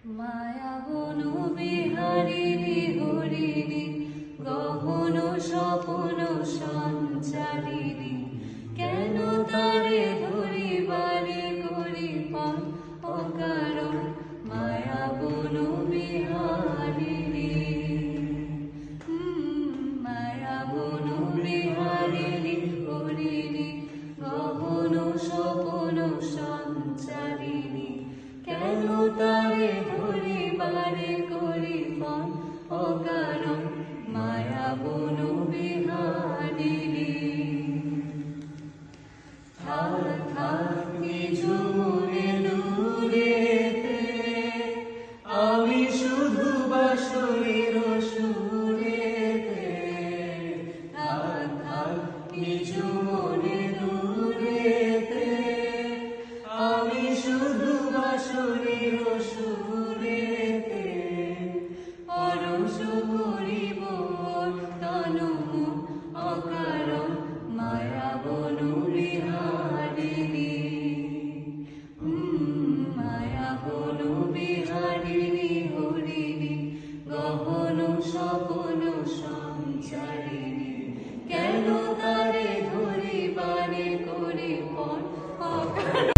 মায়া বনু বিহারিণী হরিণী গহন স্বপন সঞ্চারিণী কেন তারে ধরিবারে করিপন অকারণ মায়া বনু বিহারিণী মায়া বনু বিহারিণী হরিণী গহন স্বপন সঞ্চারিণী কেন তারে ধরিবারে করিপন অকারণ মায়া বনু বিহারিণী থাক থাক নিজ মনে দূরেতে আমি শুধু বাঁশরীর সুরেতে থাক থাক নিজ মনে দূরেতে আমি শুধু বাঁশরীর সুরেতে পরশ করিব তনু অকারণ মায়া বনু বিহারিণী মায়া বনু বিহারিণী হরিণী গহন স্বপন সঞ্চারিণী কেন তারে ধরিবারে করিপন অকারণ